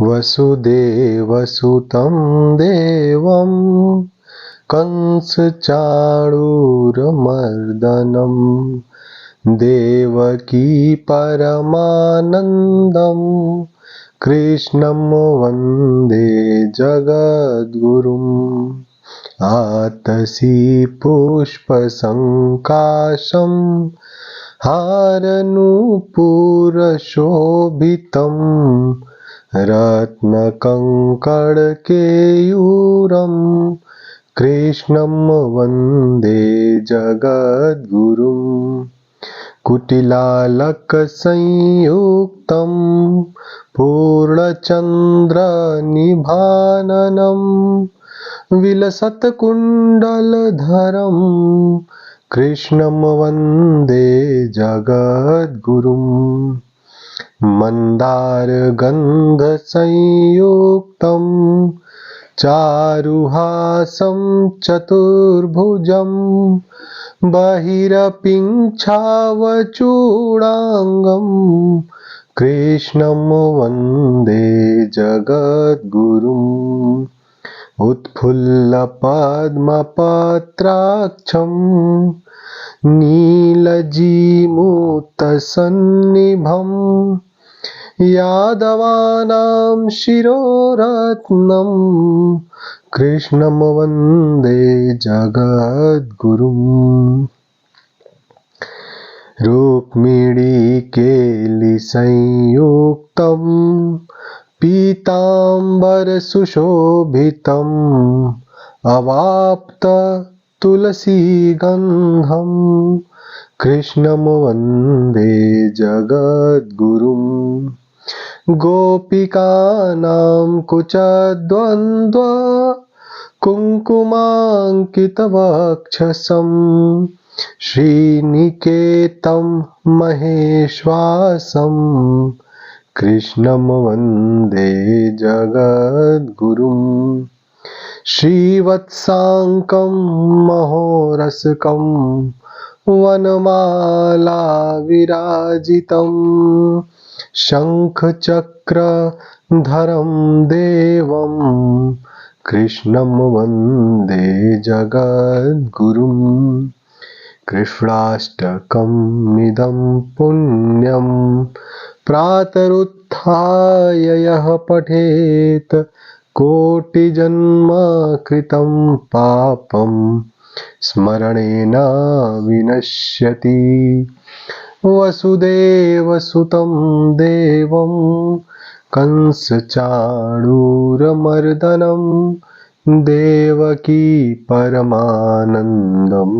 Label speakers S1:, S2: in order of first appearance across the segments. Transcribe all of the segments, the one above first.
S1: वसुदेवसुतं देवं कंसचाणूरमर्दनं देवकी परमानन्दं कृष्णं वन्दे जगद्गुरुम्। आतसी पुष्पसङ्काशं हारनूपुरशोभितं रत्नकङ्कणकेयूरं कृष्णं वन्दे जगद्गुरुम्। कुटिलालकसंयुक्तं पूर्णचन्द्रनिभाननं विलसत्कुण्डलधरं कृष्णं वन्दे जगद्गुरुम्। मन्दारगन्धसंयुक्तं चारुहासं चतुर्भुजं बहिरपिञ्छावचूडाङ्गं कृष्णं वन्दे जगद्गुरुम्। उत्फुल्लपद्मपत्राक्षं नीलजीमूतसन्निभं यादवानां शिरोरत्नं कृष्णं वन्दे जगद्गुरुम्। रुक्मिणीकेलिसंयुक्तं पीताम्बरसुशोभितम् अवाप्ततुलसीगन्धं कृष्णं वन्दे जगद्गुरुम्। गोपिकानां कुचद्वन्द्व कुङ्कुमाङ्कितवक्षसं श्रीनिकेतं महेश्वासं कृष्णं वन्दे जगद्गुरुम्। श्रीवत्साङ्कं महोरसकं वनमालाविराजितं शङ्खचक्रधरं देवं कृष्णं वन्दे जगद्गुरुम्। कृष्णाष्टकमिदं पुण्यं प्रातरुत्थाय यः पठेत् कोटिजन्म कृतं पापं स्मरणेन विनश्यति। वसुदेवसुतं देवं कंसचाणूरमर्दनं देवकी परमानन्दं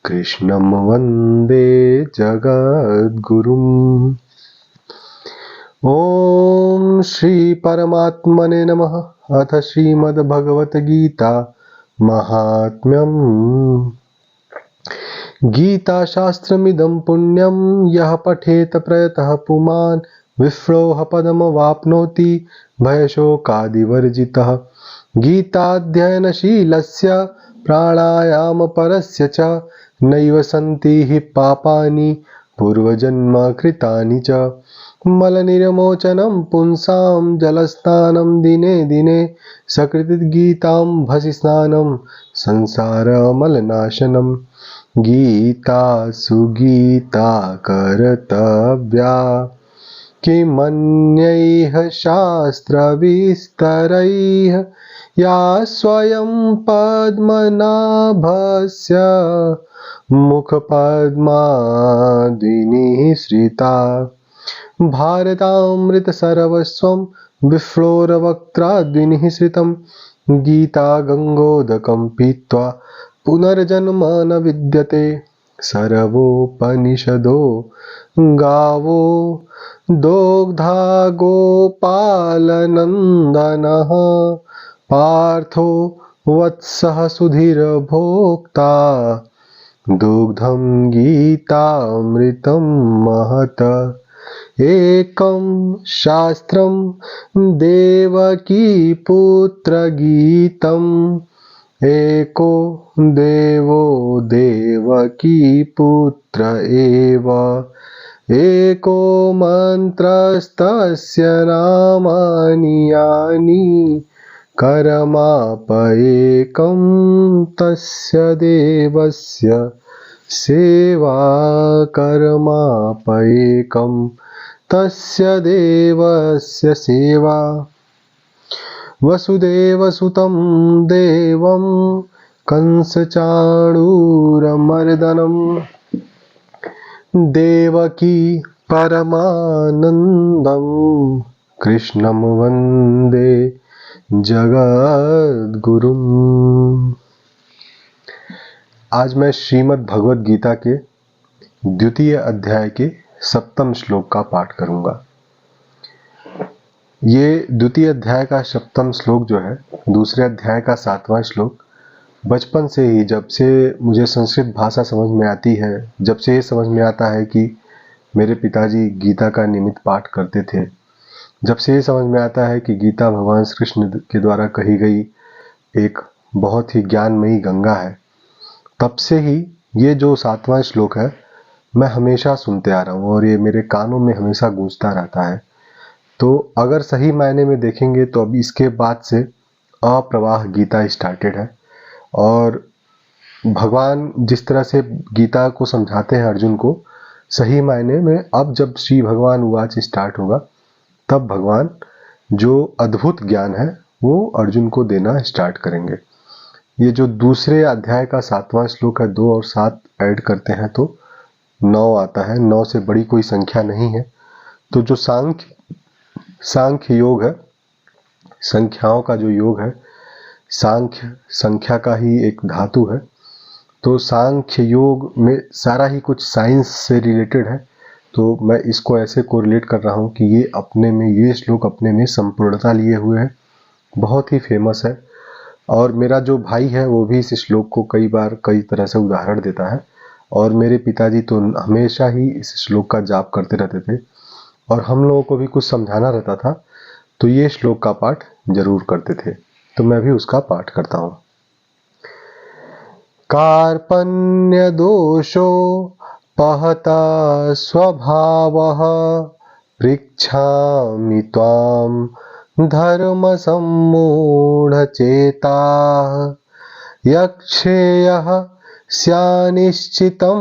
S1: कृष्णं वन्दे जगद्गुरुम्। ॐ श्री परमात्मने नमः। अथ श्रीमद्भगवद्गीता महात्म्यम्। गीताशास्त्रमिदं पुण्यं यः पठेत प्रयतः पुमान् विप्रो पदमवाप्नोति भयशोकादिवर्जितः। गीताध्ययनशीलस्य प्राणायामपरस्य च नैव सन्ति हि पापानि पूर्वजन्म कृतानि च। मलनिर्मोचनं पुंसां जलस्नानं दिने दिने सकृद्गीताम्भसि स्नानं संसारमलनाशनम्। गीता सुगीता कर्तव्या किमन्यैः शास्त्रविस्तरैः या स्वयं पद्मनाभस्य मुखपद्माद्विनिसृता। भारतामृतसर्वस्वं विप्रोरवक्त्राद्विनिसृतं। गीता गङ्गोदकं पीत्वा पुनर्जन्म न विद्यते। सर्वोपनिषदो गावो दोग्धा गोपालनन्दनः पार्थो वत्सः सुधीर्भोक्ता दुग्धं गीतामृतं महत्। एकं शास्त्रं देवकीपुत्रगीतम् एको देवो देवकीपुत्र एव एको मन्त्रस्तस्य नामानि यानि करमापयेकं तस्य देवस्य सेवा करमापयेकं तस्य देवस्य सेवा वसुदेवसुतं देवं कंसचाणूरमर्दनं देवकी परमानन्दं कृष्णं वन्दे जगद्गुरुम्। आज मैं श्रीमद् भगवद गीता के द्वितीय अध्याय के 7वें श्लोक का पाठ करूंगा। ये द्वितीय अध्याय का 7वां श्लोक जो है दूसरे अध्याय का 7वां श्लोक बचपन से ही, जब से मुझे संस्कृत भाषा समझ में आती है, जब से ये समझ में आता है कि मेरे पिताजी गीता का नियमित पाठ करते थे, जब से ये समझ में आता है कि गीता भगवान श्री कृष्ण के द्वारा कही गई एक बहुत ही ज्ञानमयी गंगा है, तब से ही ये जो 7वां श्लोक है मैं हमेशा सुनते आ रहा हूँ और ये मेरे कानों में हमेशा गूंजता रहता है। तो अगर सही मायने में देखेंगे तो अब इसके बाद से अप्रवाह गीता स्टार्टेड है और भगवान जिस तरह से गीता को समझाते हैं अर्जुन को, सही मायने में अब जब श्री भगवान उवाच स्टार्ट होगा तब भगवान जो अद्भुत ज्ञान है वो अर्जुन को देना स्टार्ट करेंगे। ये जो दूसरे अध्याय का 7वां श्लोक है, 2 और 7 ऐड करते हैं तो 9 आता है। 9 से बड़ी कोई संख्या नहीं है। तो जो सांख्य योग है, संख्याओं का जो योग है, सांख्य संख्या का ही एक धातु है। तो सांख्य योग में सारा ही कुछ साइंस से रिलेटेड है। तो मैं इसको ऐसे कोरिलेट कर रहा हूँ कि ये श्लोक अपने में संपूर्णता लिए हुए है, बहुत ही फेमस है। और मेरा जो भाई है वो भी इस श्लोक को कई बार कई तरह से उदाहरण देता है और मेरे पिताजी तो हमेशा ही इस श्लोक का जाप करते रहते थे और हम लोगों को भी कुछ समझाना रहता था तो ये श्लोक का पाठ जरूर करते थे। तो मैं भी उसका पाठ करता हूँ। कार्पण्य दोषो पहता स्वभावः पृच्छामि त्वां धर्म सम्मूढचेताः यक्षेयः स्यानिश्चितं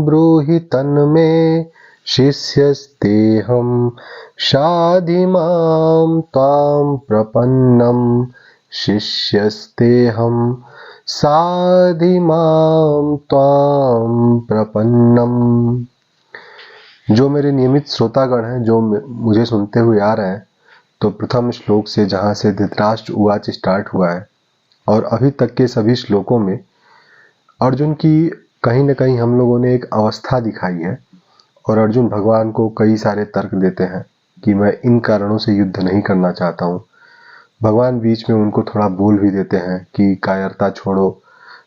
S1: ब्रूहि तन्मे शिष्यस्तेऽहं शाधि मां त्वां प्रपन्नं शिष्यस्तेऽहं साधि मां त्वां प्रपन्नम। जो मेरे नियमित श्रोतागण हैं, जो मुझे सुनते हुए आ रहे हैं, तो प्रथम श्लोक से जहाँ से धृतराष्ट्र उवाच स्टार्ट हुआ है और अभी तक के सभी श्लोकों में अर्जुन की कहीं न कहीं हम लोगों ने एक अवस्था दिखाई है और अर्जुन भगवान को कई सारे तर्क देते हैं कि मैं इन कारणों से युद्ध नहीं करना चाहता हूँ। भगवान बीच में उनको थोड़ा बोल भी देते हैं कि कायरता छोड़ो,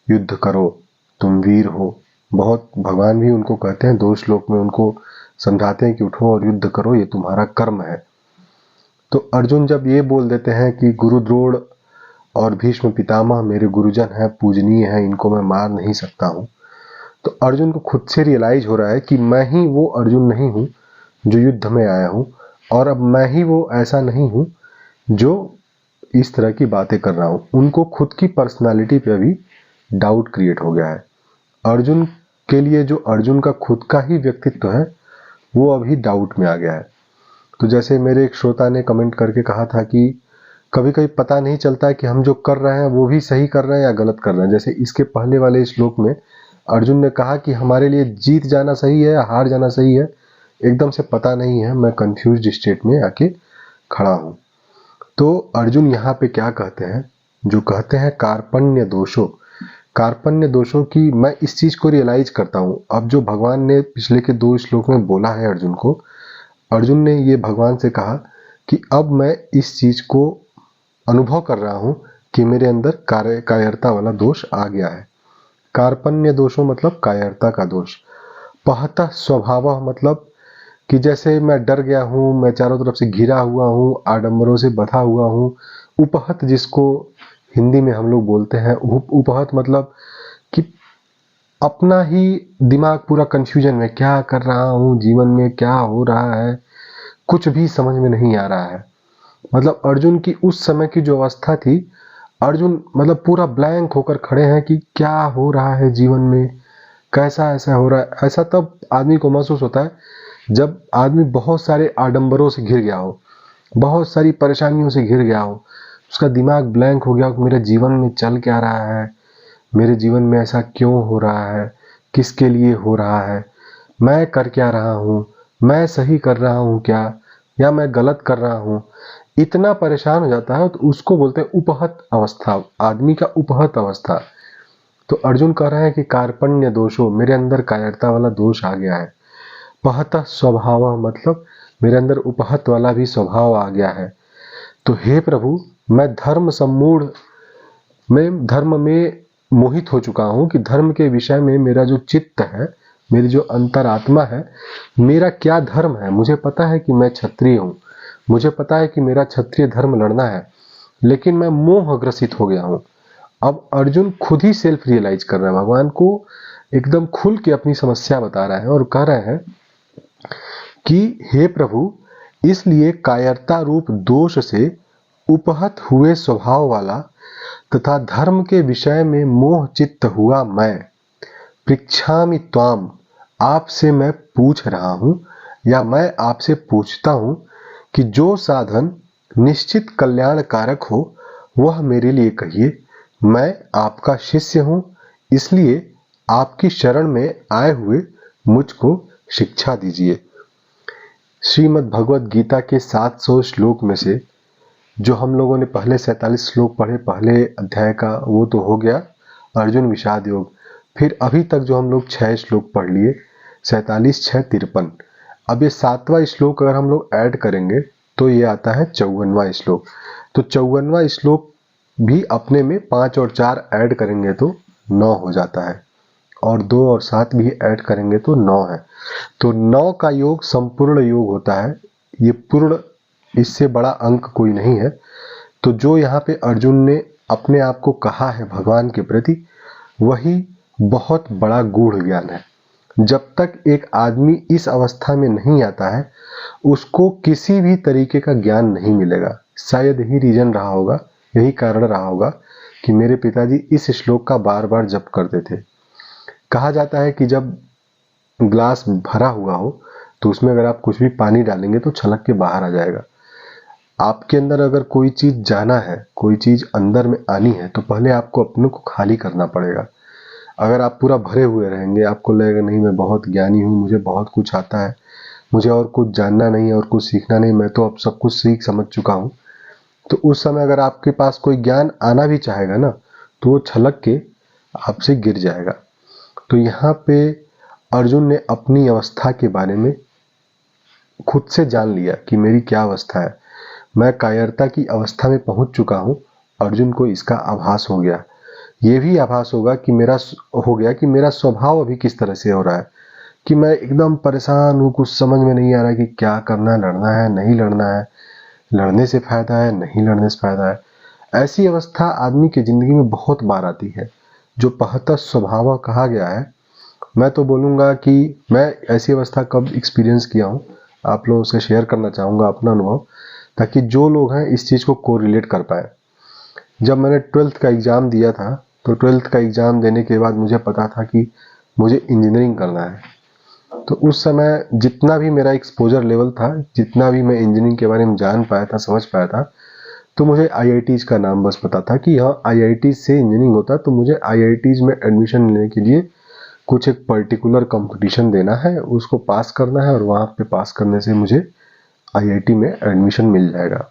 S1: युद्ध करो, तुम वीर हो। बहुत भगवान भी उनको कहते हैं, 2 श्लोक में उनको समझाते हैं कि उठो और युद्ध करो, ये तुम्हारा कर्म है। तो अर्जुन जब ये बोल देते हैं कि गुरु द्रोण और भीष्म पितामह मेरे गुरुजन हैं, पूजनीय हैं, इनको मैं मार नहीं सकता हूँ, तो अर्जुन को खुद से रियलाइज हो रहा है कि मैं ही वो अर्जुन नहीं हूँ जो युद्ध में आया हूँ और अब मैं ही वो ऐसा नहीं हूँ जो इस तरह की बातें कर रहा हूँ। उनको खुद की पर्सनालिटी पे अभी डाउट क्रिएट हो गया है। अर्जुन के लिए जो अर्जुन का खुद का ही व्यक्तित्व है वो अभी डाउट में आ गया है। तो जैसे मेरे एक श्रोता ने कमेंट करके कहा था कि कभी कभी पता नहीं चलता कि हम जो कर रहे हैं वो भी सही कर रहे हैं या गलत कर रहे हैं। जैसे इसके पहले वाले श्लोक में अर्जुन ने कहा कि हमारे लिए जीत जाना सही है या हार जाना सही है, एकदम से पता नहीं है, मैं कंफ्यूज्ड स्टेट में आके खड़ा हूँ। तो अर्जुन यहाँ पे क्या कहते हैं, जो कहते हैं कार्पण्य दोषों, कार्पण्य दोषों की मैं इस चीज को रियलाइज करता हूँ। अब जो भगवान ने पिछले के 2 श्लोक में बोला है अर्जुन को, अर्जुन ने ये भगवान से कहा कि अब मैं इस चीज को अनुभव कर रहा हूँ कि मेरे अंदर कायरता वाला दोष आ गया है। कार्पण्य दोषों मतलब कायरता का दोष। पहता स्वभाव मतलब कि जैसे मैं डर गया हूँ, मैं चारों तरफ से घिरा हुआ हूँ, आडंबरों से बधा हुआ हूँ। उपहत जिसको हिंदी में हम लोग बोलते हैं, उपहत मतलब कि अपना ही दिमाग पूरा कंफ्यूजन में, क्या कर रहा हूँ, जीवन में क्या हो रहा है, कुछ भी समझ में नहीं आ रहा है। मतलब अर्जुन की उस समय की जो अवस्था थी, अर्जुन मतलब पूरा ब्लैंक होकर खड़े हैं कि क्या हो रहा है जीवन में, कैसा ऐसा हो रहा है। ऐसा तब आदमी को महसूस होता है जब आदमी बहुत सारे आडंबरों से घिर गया हो, बहुत सारी परेशानियों से घिर गया हो, उसका दिमाग ब्लैंक हो गया हो कि मेरे जीवन में चल क्या रहा है, मेरे जीवन में ऐसा क्यों हो रहा है, किसके लिए हो रहा है, मैं कर क्या रहा हूँ, मैं सही कर रहा हूँ क्या, या मैं गलत कर रहा हूँ। इतना परेशान हो जाता है तो उसको बोलते हैं उपहत अवस्था, आदमी का उपहत अवस्था। तो अर्जुन कह रहे हैं कि कार्पण्य दोषो, मेरे अंदर कायरता वाला दोष आ गया है। पहत स्वभाव, मतलब मेरे अंदर उपहत वाला भी स्वभाव आ गया है। तो हे प्रभु, मैं धर्म में मोहित हो चुका हूँ कि धर्म के विषय में मेरा जो चित्त है, मेरी जो अंतरात्मा है, मेरा क्या धर्म है। मुझे पता है कि मैं क्षत्रिय हूँ, मुझे पता है कि मेरा क्षत्रिय धर्म लड़ना है, लेकिन मैं मोह ग्रसित हो गया हूँ। अब अर्जुन खुद ही सेल्फ रियलाइज कर रहा है, भगवान को एकदम खुल के अपनी समस्या बता रहा है और कह रहे हैं कि हे प्रभु, इसलिए कायरता रूप दोष से उपहत हुए स्वभाव वाला तथा धर्म के विषय में मोह चित्त हुआ मैं पृच्छामि त्वाम, आपसे मैं पूछ रहा हूं, या मैं आपसे पूछता हूं कि जो साधन निश्चित कल्याण कारक हो वह मेरे लिए कहिए। मैं आपका शिष्य हूं, इसलिए आपकी शरण में आए हुए मुझको शिक्षा दीजिए। श्रीमद् भगवद गीता के 700 श्लोक में से जो हम लोगों ने पहले 47 श्लोक पढ़े पहले अध्याय का, वो तो हो गया अर्जुन विषाद योग। फिर अभी तक जो हम लोग 6 श्लोक पढ़ लिए, 47 6 53। अब ये 7वां श्लोक अगर हम लोग ऐड करेंगे तो ये आता है 54वां श्लोक। तो 54वां श्लोक भी अपने में 5 और 4 ऐड करेंगे तो 9 हो जाता है, और 2 और 7 भी ऐड करेंगे तो 9 है। तो 9 का योग संपूर्ण योग होता है। ये पूर्ण, इससे बड़ा अंक कोई नहीं है। तो जो यहाँ पे अर्जुन ने अपने आप को कहा है भगवान के प्रति, वही बहुत बड़ा गूढ़ ज्ञान है। जब तक एक आदमी इस अवस्था में नहीं आता है, उसको किसी भी तरीके का ज्ञान नहीं मिलेगा। शायद ही रीजन रहा होगा, यही कारण रहा होगा कि मेरे पिताजी इस श्लोक का बार बार जप करते थे। कहा जाता है कि जब ग्लास भरा हुआ हो तो उसमें अगर आप कुछ भी पानी डालेंगे तो छलक के बाहर आ जाएगा। आपके अंदर अगर कोई चीज जाना है, कोई चीज अंदर में आनी है, तो पहले आपको अपने को खाली करना पड़ेगा। अगर आप पूरा भरे हुए रहेंगे, आपको लगेगा नहीं मैं बहुत ज्ञानी हूँ, मुझे बहुत कुछ आता है, मुझे और कुछ जानना नहीं है और कुछ सीखना नहीं, मैं तो अब सब कुछ सीख समझ चुका हूँ। तो उस समय अगर आपके पास कोई ज्ञान आना भी चाहेगा ना, तो वो छलक के आपसे गिर जाएगा। तो यहाँ पे अर्जुन ने अपनी अवस्था के बारे में खुद से जान लिया कि मेरी क्या अवस्था है। मैं कायरता की अवस्था में पहुंच चुका हूं। अर्जुन को इसका आभास हो गया। ये भी आभास होगा कि मेरा स्वभाव अभी किस तरह से हो रहा है, कि मैं एकदम परेशान हूँ, कुछ समझ में नहीं आ रहा है कि क्या करना है, लड़ना है नहीं लड़ना है, लड़ने से फायदा है नहीं लड़ने से फायदा है। ऐसी अवस्था आदमी की जिंदगी में बहुत बार आती है, जो पहत स्वभाव कहा गया है। मैं तो बोलूँगा कि मैं ऐसी अवस्था कब एक्सपीरियंस किया हूँ, आप लोगों से शेयर करना चाहूँगा अपना अनुभव, ताकि जो लोग हैं इस चीज़ को कोरिलेट कर पाए। जब मैंने 12th का एग्ज़ाम दिया था, तो 12th का एग्ज़ाम देने के बाद मुझे पता था कि मुझे इंजीनियरिंग करना है। तो उस समय जितना भी मेरा एक्सपोजर लेवल था, जितना भी मैं इंजीनियरिंग के बारे में जान पाया था, समझ पाया था, तो मुझे IITs का नाम बस पता था कि हाँ IIT से इंजीनियरिंग होता है। तो मुझे IITs में एडमिशन लेने के लिए कुछ एक पर्टिकुलर कंपटीशन देना है, उसको पास करना है, और वहाँ पे पास करने से मुझे IIT में एडमिशन मिल जाएगा।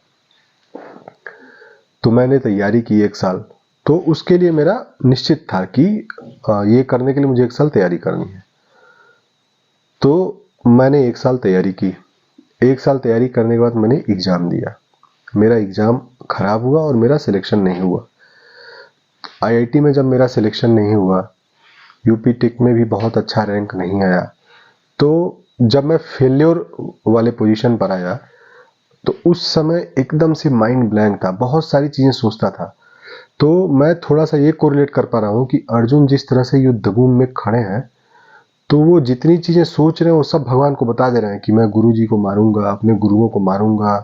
S1: तो मैंने तैयारी की 1 साल। तो उसके लिए मेरा निश्चित था कि ये करने के लिए मुझे 1 साल तैयारी करनी है। तो मैंने 1 साल तैयारी की। 1 साल तैयारी करने के बाद मैंने एग्ज़ाम दिया। मेरा एग्ज़ाम खराब हुआ और मेरा सिलेक्शन नहीं हुआ। IIT में जब मेरा सिलेक्शन नहीं हुआ, यूपी टेक में भी बहुत अच्छा रैंक नहीं आया, तो जब मैं फेल्योर वाले पोजीशन पर आया, तो उस समय एकदम से माइंड ब्लैंक था, बहुत सारी चीज़ें सोचता था। तो मैं थोड़ा सा ये कोरिलेट कर पा रहा हूँ कि अर्जुन जिस तरह से युद्ध भूमि में खड़े हैं, तो वो जितनी चीजें सोच रहे हैं वो सब भगवान को बता दे रहे हैं कि मैं गुरु जी को मारूंगा, अपने गुरुओं को मारूंगा,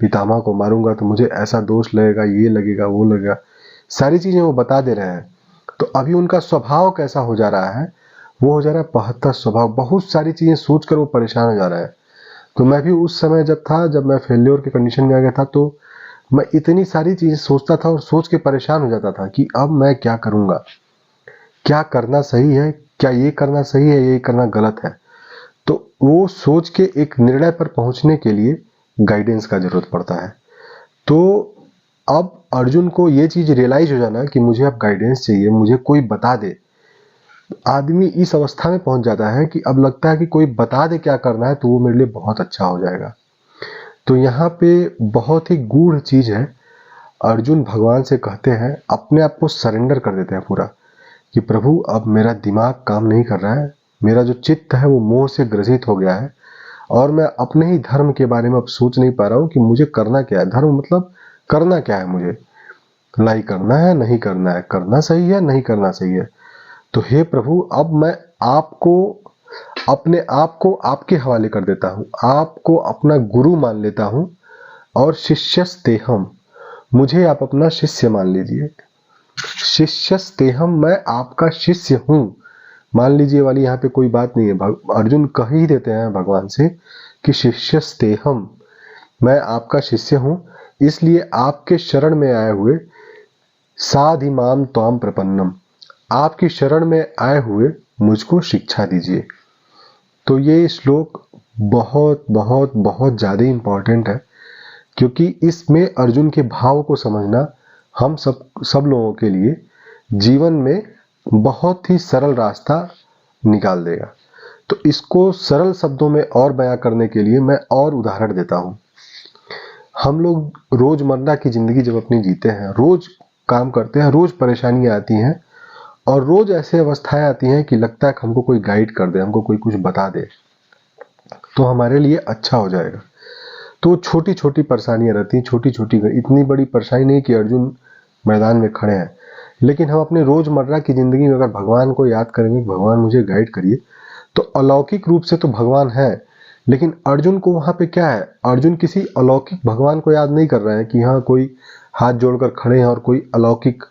S1: पितामह को मारूंगा, तो मुझे ऐसा दोष लगेगा, ये लगेगा, वो लगेगा, सारी चीजें वो बता दे रहे हैं। तो अभी उनका स्वभाव कैसा हो जा रहा है, वो हो जा रहा है बहत्तर स्वभाव, बहुत सारी चीजें सोचकर वो परेशान हो जा रहा है। तो मैं भी उस समय जब मैं फेल्योर के कंडीशन में आ गया था, तो मैं इतनी सारी चीजें सोचता था और सोच के परेशान हो जाता था कि अब मैं क्या करूंगा, क्या करना सही है, क्या ये करना सही है, ये करना गलत है। तो वो सोच के एक निर्णय पर पहुंचने के लिए गाइडेंस का जरूरत पड़ता है। तो अब अर्जुन को ये चीज रियलाइज हो जाना कि मुझे अब गाइडेंस चाहिए, मुझे कोई बता दे। आदमी इस अवस्था में पहुंच जाता है कि अब लगता है कि कोई बता दे क्या करना है तो वो मेरे लिए बहुत अच्छा हो जाएगा। तो यहाँ पे बहुत ही गूढ़ चीज है। अर्जुन भगवान से कहते हैं, अपने आप को सरेंडर कर देते हैं पूरा, कि प्रभु अब मेरा दिमाग काम नहीं कर रहा है, मेरा जो चित्त है वो मोह से ग्रसित हो गया है, और मैं अपने ही धर्म के बारे में अब सोच नहीं पा रहा हूँ कि मुझे करना क्या है। धर्म मतलब करना क्या है, मुझे लड़ाई करना है, नहीं करना है, करना सही है, नहीं करना सही है। तो हे प्रभु, अब मैं आपको, अपने आप को आपके हवाले कर देता हूँ, आपको अपना गुरु मान लेता हूँ, और शिष्यस्तेहम, मुझे आप अपना शिष्य मान लीजिए। शिष्यस्तेहम, मैं आपका शिष्य हूँ। मान लीजिए वाली यहाँ पे कोई बात नहीं है, अर्जुन कह ही देते हैं भगवान से कि शिष्यस्तेहम, मैं आपका शिष्य हूँ, इसलिए आपके शरण में आए हुए साधिमाम त्वाम प्रपन्नम, आपकी शरण में आए हुए मुझको शिक्षा दीजिए। तो ये श्लोक बहुत बहुत बहुत ज़्यादा इम्पॉर्टेंट है, क्योंकि इसमें अर्जुन के भाव को समझना हम सब लोगों के लिए जीवन में बहुत ही सरल रास्ता निकाल देगा। तो इसको सरल शब्दों में और बयां करने के लिए मैं और उदाहरण देता हूँ। हम लोग रोजमर्रा की जिंदगी जब अपनी जीते हैं, रोज काम करते हैं, रोज परेशानियां आती हैं, और रोज ऐसे अवस्थाएं आती हैं कि लगता है कि हमको कोई गाइड कर दे, हमको कोई कुछ बता दे तो हमारे लिए अच्छा हो जाएगा। तो छोटी छोटी परेशानियां रहती हैं, छोटी छोटी, इतनी बड़ी परेशानी नहीं कि अर्जुन मैदान में खड़े हैं, लेकिन हम अपने रोजमर्रा की जिंदगी में अगर भगवान को याद करेंगे, भगवान मुझे गाइड करिए, तो अलौकिक रूप से तो भगवान है, लेकिन अर्जुन को वहां पे क्या है, अर्जुन किसी अलौकिक भगवान को याद नहीं कर रहा है कि हाँ कोई हाथ जोड़कर खड़े हैं और कोई अलौकिक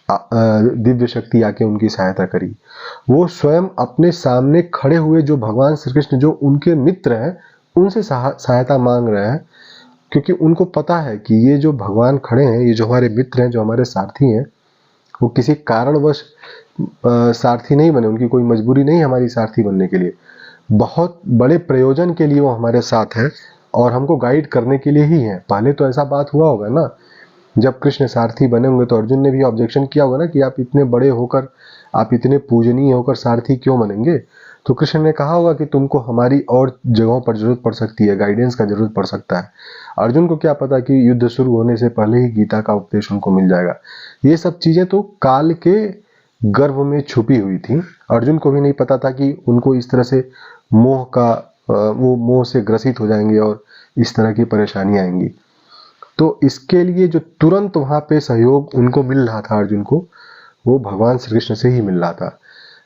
S1: दिव्य शक्ति आके उनकी सहायता करी। वो स्वयं अपने सामने खड़े हुए जो भगवान श्री कृष्ण, जो उनके मित्र हैं, उनसे सहायता मांग रहे हैं, क्योंकि उनको पता है कि ये जो भगवान खड़े हैं, ये जो हमारे मित्र हैं, जो हमारे सारथी हैं, वो किसी कारणवश सारथी नहीं बने, उनकी कोई मजबूरी नहीं हमारी सारथी बनने के लिए, बहुत बड़े प्रयोजन के लिए वो हमारे साथ है और हमको गाइड करने के लिए ही है। पहले तो ऐसा बात हुआ होगा ना, जब कृष्ण सारथी बने होंगे तो अर्जुन ने भी ऑब्जेक्शन किया होगा ना कि आप इतने बड़े होकर, आप इतने पूजनीय होकर सारथी क्यों बनेंगे। तो कृष्ण ने कहा होगा कि तुमको हमारी और जगहों पर जरूरत पड़ सकती है, गाइडेंस का जरूरत पड़ सकता है। अर्जुन को क्या पता कि युद्ध शुरू होने से पहले ही गीता का उपदेश उनको मिल जाएगा। ये सब चीजें तो काल के गर्भ में छुपी हुई थी। अर्जुन को भी नहीं पता था कि उनको इस तरह से मोह का, वो मोह से ग्रसित हो जाएंगे और इस तरह की परेशानी आएंगी। तो इसके लिए जो तुरंत वहां पे सहयोग उनको मिल रहा था, अर्जुन को, वो भगवान श्री कृष्ण से ही मिल रहा था।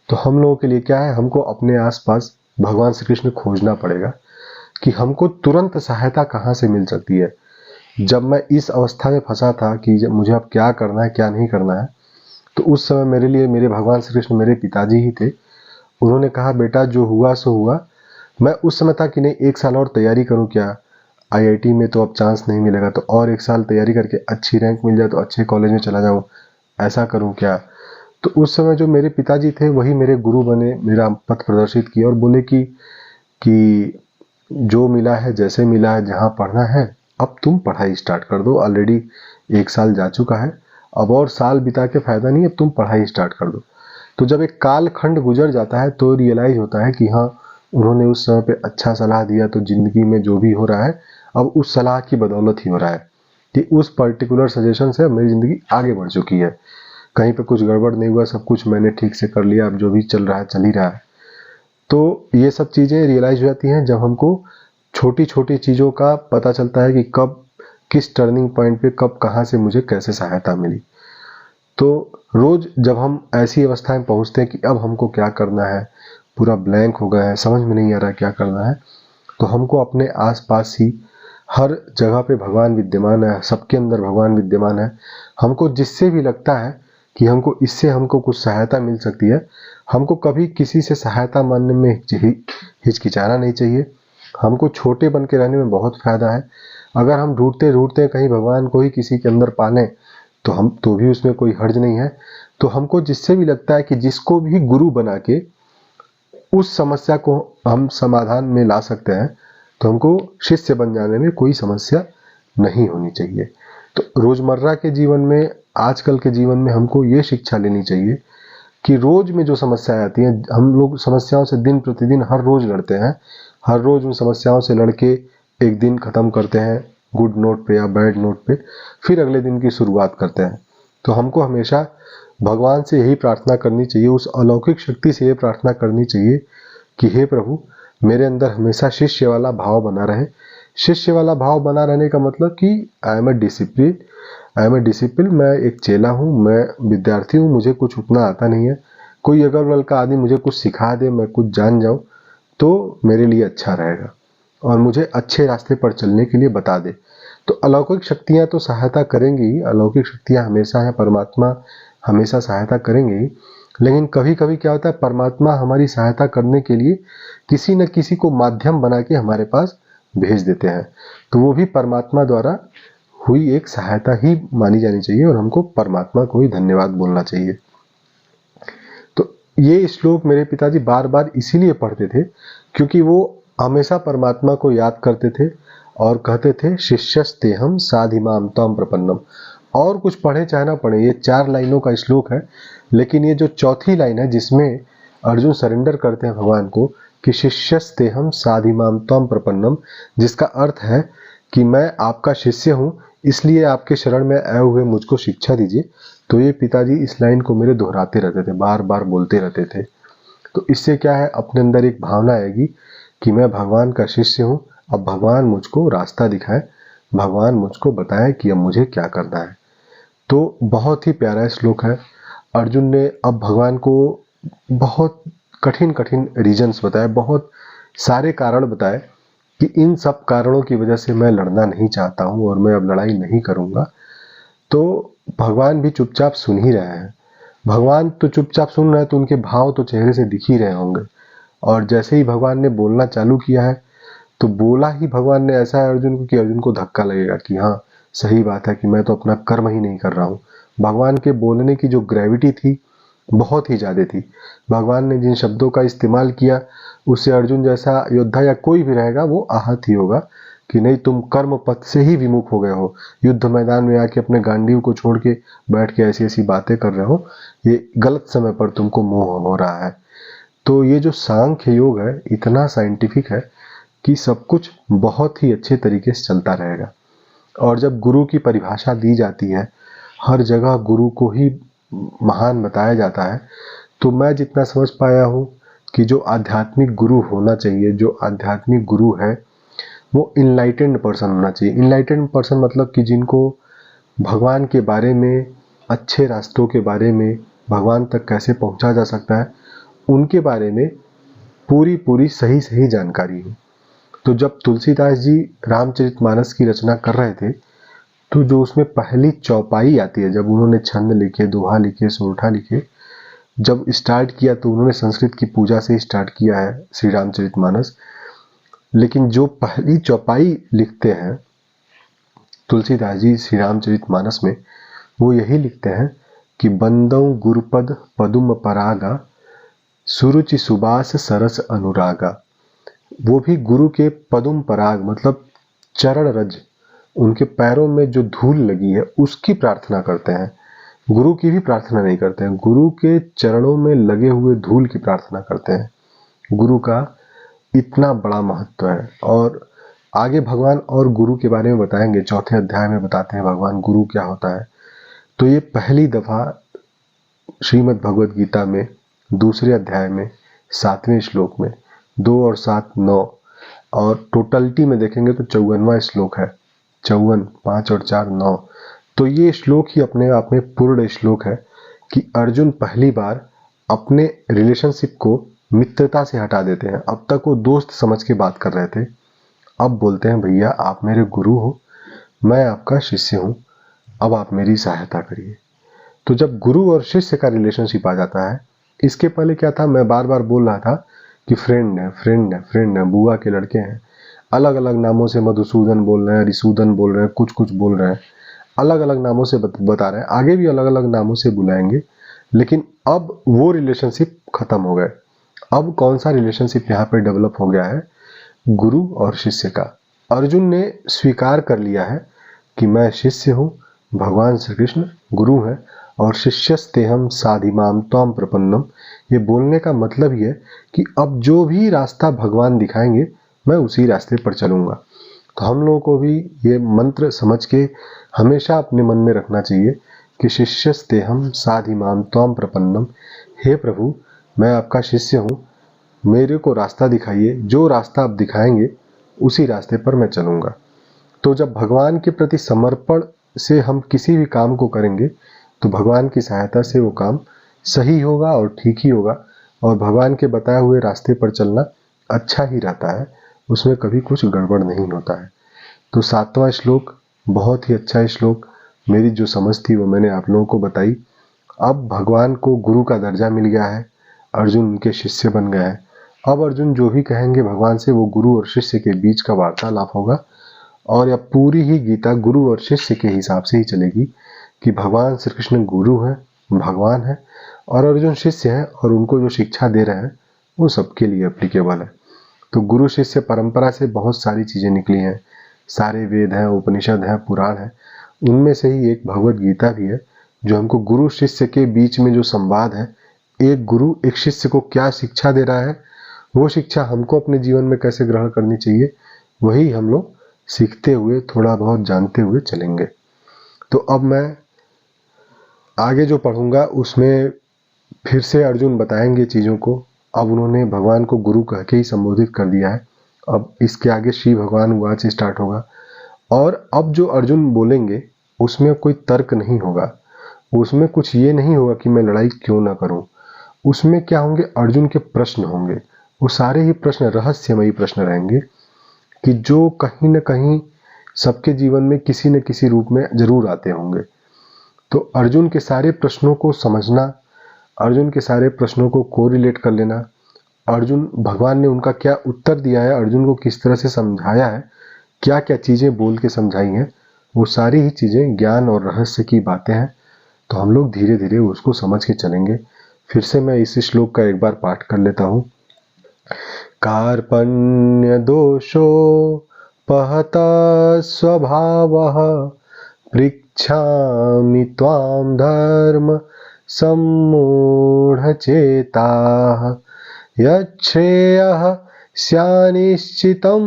S1: तो हम लोगों के लिए क्या है, हमको अपने आसपास भगवान श्री कृष्ण खोजना पड़ेगा कि हमको तुरंत सहायता कहाँ से मिल सकती है। जब मैं इस अवस्था में फंसा था कि मुझे अब क्या करना है, क्या नहीं करना है, तो उस समय मेरे लिए मेरे भगवान श्री कृष्ण मेरे पिताजी ही थे। उन्होंने कहा, बेटा जो हुआ सो हुआ। मैं उस समय था कि नहीं, 1 साल और तैयारी करूं क्या, आईआईटी में तो अब चांस नहीं मिलेगा, तो और 1 साल तैयारी करके अच्छी रैंक मिल जाए तो अच्छे कॉलेज में चला जाऊं, ऐसा करूं क्या। तो उस समय जो मेरे पिताजी थे वही मेरे गुरु बने, मेरा पथ प्रदर्शित किया और बोले कि जो मिला है, जैसे मिला है, जहाँ पढ़ना है, अब तुम पढ़ाई स्टार्ट कर दो। ऑलरेडी 1 साल जा चुका है, अब और साल बिता के फायदा नहीं है, अब तुम पढ़ाई स्टार्ट कर दो। तो जब एक काल खंड गुजर जाता है तो रियलाइज होता है कि हाँ, उन्होंने उस समय पे अच्छा सलाह दिया, तो जिंदगी में जो भी हो रहा है अब उस सलाह की बदौलत ही हो रहा है कि उस पर्टिकुलर सजेशन से मेरी जिंदगी आगे बढ़ चुकी है। कहीं पे कुछ गड़बड़ नहीं हुआ, सब कुछ मैंने ठीक से कर लिया, अब जो भी चल रहा है चल ही रहा है। तो ये सब चीजें रियलाइज हो जाती हैं जब हमको छोटी छोटी चीजों का पता चलता है कि कब किस टर्निंग पॉइंट पे कब कहाँ से मुझे कैसे सहायता मिली। तो रोज जब हम ऐसी अवस्था में पहुंचते हैं कि अब हमको क्या करना है, पूरा ब्लैंक हो गया है, समझ में नहीं आ रहा क्या करना है, तो हमको अपने आसपास ही हर जगह पे भगवान विद्यमान है, सबके अंदर भगवान विद्यमान है। हमको जिससे भी लगता है कि हमको इससे हमको कुछ सहायता मिल सकती है, हमको कभी किसी से सहायता मांगने में हिचकिचाना नहीं चाहिए। हमको छोटे बन के रहने में बहुत फायदा है। अगर हम ढूंढते ढूंढते कहीं भगवान को ही किसी के अंदर पालें तो हम तो भी उसमें कोई हर्ज नहीं है। तो हमको जिससे भी लगता है कि जिसको भी गुरु बना के उस समस्या को हम समाधान में ला सकते हैं, तो हमको शिष्य बन जाने में कोई समस्या नहीं होनी चाहिए। तो रोजमर्रा के जीवन में, आजकल के जीवन में हमको ये शिक्षा लेनी चाहिए कि रोज में जो समस्याएं आती हैं, हम लोग समस्याओं से दिन प्रतिदिन हर रोज लड़ते हैं। हर रोज उन समस्याओं से लड़के एक दिन खत्म करते हैं गुड नोट पे या बैड नोट पे, फिर अगले दिन की शुरुआत करते हैं। तो हमको हमेशा भगवान से यही प्रार्थना करनी चाहिए, उस अलौकिक शक्ति से ये प्रार्थना करनी चाहिए कि हे प्रभु, मेरे अंदर हमेशा शिष्य वाला भाव बना रहे। शिष्य वाला भाव बना रहने का मतलब कि आई एम ए डिसिप्लिन, मैं एक चेला हूँ, मैं विद्यार्थी हूँ, मुझे कुछ उतना आता नहीं है। कोई अगल बगल का आदमी मुझे कुछ सिखा दे, मैं कुछ जान जाऊँ तो मेरे लिए अच्छा रहेगा, और मुझे अच्छे रास्ते पर चलने के लिए बता दे। तो अलौकिक शक्तियाँ तो सहायता करेंगी ही, अलौकिक शक्तियाँ हमेशा हैं, परमात्मा हमेशा सहायता करेंगे ही। लेकिन कभी कभी क्या होता है, परमात्मा हमारी सहायता करने के लिए किसी न किसी को माध्यम बना के हमारे पास भेज देते हैं। तो वो भी परमात्मा द्वारा हुई एक सहायता ही मानी जानी चाहिए, और हमको परमात्मा को ही धन्यवाद बोलना चाहिए। तो ये श्लोक मेरे पिताजी बार बार इसीलिए पढ़ते थे क्योंकि वो हमेशा परमात्मा को याद करते थे और कहते थे शिष्यस्तेहम साधिमाम त्वं प्रपन्नम। और कुछ पढ़े चाहे ना पढ़े, ये 4 लाइनों का श्लोक है, लेकिन ये जो चौथी लाइन है जिसमें अर्जुन सरेंडर करते हैं भगवान को कि शिष्यस्तेहम साधिमाम त्वं प्रपन्नम, जिसका अर्थ है कि मैं आपका शिष्य हूँ, इसलिए आपके शरण में आए हुए मुझको शिक्षा दीजिए। तो ये पिताजी इस लाइन को मेरे दोहराते रहते थे, बार बार बोलते रहते थे। तो इससे क्या है, अपने अंदर एक भावना आएगी कि मैं भगवान का शिष्य हूँ, अब भगवान मुझको रास्ता दिखाए, भगवान मुझको बताए कि अब मुझे क्या करना है। तो बहुत ही प्यारा श्लोक है। अर्जुन ने अब भगवान को बहुत कठिन कठिन रीजन्स बताए, बहुत सारे कारण बताए कि इन सब कारणों की वजह से मैं लड़ना नहीं चाहता हूँ और मैं अब लड़ाई नहीं करूँगा। तो भगवान भी चुपचाप सुन ही रहे हैं। भगवान तो चुपचाप सुन रहे हैं, तो उनके भाव तो चेहरे से दिख ही रहे होंगे। और जैसे ही भगवान ने बोलना चालू किया है, तो बोला ही भगवान ने ऐसा है अर्जुन को कि अर्जुन को धक्का लगेगा कि हाँ सही बात है कि मैं तो अपना कर्म ही नहीं कर रहा हूँ। भगवान के बोलने की जो ग्रेविटी थी बहुत ही ज़्यादा थी। भगवान ने जिन शब्दों का इस्तेमाल किया उससे अर्जुन जैसा योद्धा या कोई भी रहेगा वो आहत ही होगा कि नहीं, तुम कर्म पथ से ही विमुख हो गए हो, युद्ध मैदान में आके अपने गांडीव को छोड़ के बैठ के ऐसी ऐसी बातें कर रहे हो, ये गलत समय पर तुमको मोह हो रहा है। तो ये जो सांख्य योग है इतना साइंटिफिक है कि सब कुछ बहुत ही अच्छे तरीके से चलता रहेगा। और जब गुरु की परिभाषा दी जाती है, हर जगह गुरु को ही महान बताया जाता है, तो मैं जितना समझ पाया हूँ कि जो आध्यात्मिक गुरु होना चाहिए, जो आध्यात्मिक गुरु है वो इनलाइटेंड पर्सन होना चाहिए। इनलाइटेंड पर्सन मतलब कि जिनको भगवान के बारे में, अच्छे रास्तों के बारे में, भगवान तक कैसे पहुंचा जा सकता है, उनके बारे में पूरी पूरी सही सही जानकारी हो। तो जब तुलसीदास जी रामचरितमानस की रचना कर रहे थे, तो जो उसमें पहली चौपाई आती है, जब उन्होंने छंद लिखे, दोहा लिखे, सोरठा लिखे, जब स्टार्ट किया तो उन्होंने संस्कृत की पूजा से स्टार्ट किया है श्री रामचरितमानस। लेकिन जो पहली चौपाई लिखते हैं तुलसीदास जी श्री रामचरितमानस में, वो यही लिखते हैं कि बंदौ गुरुपद पदुम परागा, सुरुचि सुबास सरस अनुरागा। वो भी गुरु के पदुम पराग मतलब चरण रज, उनके पैरों में जो धूल लगी है उसकी प्रार्थना करते हैं। गुरु की भी प्रार्थना नहीं करते हैं, गुरु के चरणों में लगे हुए धूल की प्रार्थना करते हैं। गुरु का इतना बड़ा महत्व है। और आगे भगवान और गुरु के बारे में बताएंगे, चौथे अध्याय में बताते हैं भगवान गुरु क्या होता है। तो ये पहली दफा श्रीमद् भगवद गीता में दूसरे अध्याय में 7वें श्लोक में 2 और 7 9, और टोटलिटी में देखेंगे तो 54वां श्लोक है। 54, 5 और 4 9, तो ये श्लोक ही अपने आप में पूर्ण श्लोक है कि अर्जुन पहली बार अपने रिलेशनशिप को मित्रता से हटा देते हैं। अब तक वो दोस्त समझ के बात कर रहे थे, अब बोलते हैं भैया आप मेरे गुरु हो, मैं आपका शिष्य हूँ, अब आप मेरी सहायता करिए। तो जब गुरु और शिष्य का रिलेशनशिप आ जाता है, इसके पहले क्या था, मैं बार बार बोल रहा था कि फ्रेंड है फ्रेंड है फ्रेंड है, बुआ के लड़के हैं, अलग अलग नामों से मधुसूदन बोल रहे हैं, रिसूदन बोल रहे हैं, कुछ कुछ बोल रहे हैं, अलग अलग नामों से बता रहे हैं, आगे भी अलग अलग नामों से बुलाएंगे। लेकिन अब वो रिलेशनशिप खत्म हो गए। अब कौन सा रिलेशनशिप यहाँ पे डेवलप हो गया है, गुरु और शिष्य का। अर्जुन ने स्वीकार कर लिया है कि मैं शिष्य हूँ, भगवान श्री कृष्ण गुरु हैं, और शिष्यस्तेहम साधिमाम त्वाम प्रपन्नम। ये बोलने का मतलब ही है कि अब जो भी रास्ता भगवान दिखाएंगे मैं उसी रास्ते पर चलूँगा। तो हम लोगों को भी ये मंत्र समझ के हमेशा अपने मन में रखना चाहिए कि शिष्यस्तेहम साधिमाम त्वाम प्रपन्नम। हे प्रभु मैं आपका शिष्य हूँ, मेरे को रास्ता दिखाइए, जो रास्ता आप दिखाएंगे उसी रास्ते पर मैं चलूँगा। तो जब भगवान के प्रति समर्पण से हम किसी भी काम को करेंगे तो भगवान की सहायता से वो काम सही होगा और ठीक ही होगा, और भगवान के बताए हुए रास्ते पर चलना अच्छा ही रहता है, उसमें कभी कुछ गड़बड़ नहीं होता है। तो 7वां श्लोक बहुत ही अच्छा श्लोक, मेरी जो समझ थी वो मैंने आप लोगों को बताई। अब भगवान को गुरु का दर्जा मिल गया है, अर्जुन उनके शिष्य बन गए हैं। अब अर्जुन जो भी कहेंगे भगवान से वो गुरु और शिष्य के बीच का वार्तालाप होगा, और यह पूरी ही गीता गुरु और शिष्य के हिसाब से ही चलेगी कि भगवान श्री कृष्ण गुरु हैं, भगवान है, और अर्जुन शिष्य हैं, और उनको जो शिक्षा दे रहे हैं वो सबके लिए एप्लीकेबल है। तो गुरु शिष्य परंपरा से बहुत सारी चीज़ें निकली हैं, सारे वेद हैं, उपनिषद हैं, पुराण हैं, उनमें से ही एक भगवत गीता भी है जो हमको गुरु शिष्य के बीच में जो संवाद है, एक गुरु एक शिष्य को क्या शिक्षा दे रहा है, वो शिक्षा हमको अपने जीवन में कैसे ग्रहण करनी चाहिए, वही हम लोग सीखते हुए थोड़ा बहुत जानते हुए चलेंगे। तो अब मैं आगे जो पढ़ूंगा उसमें फिर से अर्जुन बताएंगे चीज़ों को। अब उन्होंने भगवान को गुरु कह के ही संबोधित कर दिया है, अब इसके आगे श्री भगवान वाच स्टार्ट होगा। और अब जो अर्जुन बोलेंगे उसमें कोई तर्क नहीं होगा, उसमें कुछ ये नहीं होगा कि मैं लड़ाई क्यों ना करूं। उसमें क्या होंगे, अर्जुन के प्रश्न होंगे, वो सारे ही प्रश्न रहस्यमयी प्रश्न रहेंगे कि जो कहीं न कहीं सबके जीवन में किसी न किसी रूप में जरूर आते होंगे। तो अर्जुन के सारे प्रश्नों को समझना, अर्जुन के सारे प्रश्नों को कोरिलेट कर लेना, अर्जुन भगवान ने उनका क्या उत्तर दिया है, अर्जुन को किस तरह से समझाया है, क्या क्या चीज़ें बोल के समझाई हैं, वो सारी ही चीज़ें ज्ञान और रहस्य की बातें हैं। तो हम लोग धीरे धीरे उसको समझ के चलेंगे। फिर से मैं इस श्लोक का एक बार पाठ कर लेता हूँ। कार्पण्य दोषो पहता स्वभावः पृच्छामि त्वां धर्म सम्मूढचेताः यच्छ्रेयः स्यानिश्चितं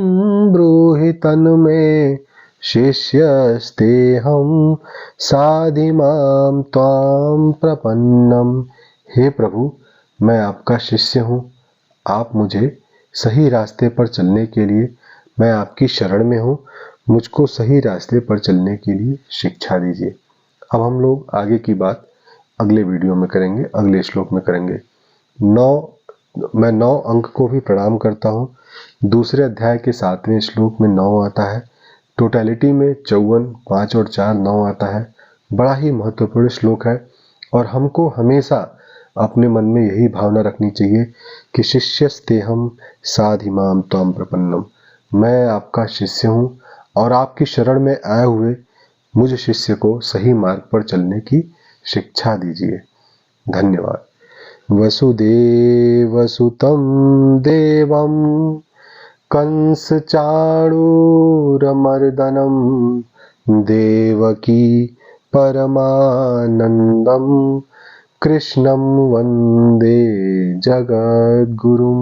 S1: ब्रूहि तन्मे शिष्यस्तेहं साधिमां त्वां प्रपन्नम। हे प्रभु मैं आपका शिष्य हूँ, आप मुझे सही रास्ते पर चलने के लिए, मैं आपकी शरण में हूँ, मुझको सही रास्ते पर चलने के लिए शिक्षा दीजिए। अब हम लोग आगे की बात अगले वीडियो में करेंगे, अगले श्लोक में करेंगे। मैं 9 अंक को भी प्रणाम करता हूँ। दूसरे अध्याय के 7वें श्लोक में 9 आता है, टोटलिटी में 54, 5 और 4 9 आता है। बड़ा ही महत्वपूर्ण श्लोक है, और हमको हमेशा अपने मन में यही भावना रखनी चाहिए कि शिष्यस्तेहम साधिमाम त्वां प्रपन्नम। मैं आपका शिष्य हूँ, और आपकी शरण में आए हुए मुझ शिष्य को सही मार्ग पर चलने की शिक्षा दीजिए। धन्यवाद। वसुदेवसुतं देवं कंसचाणूरमर्दनं देवकी परमानन्दं कृष्णं वन्दे जगद्गुरुम्।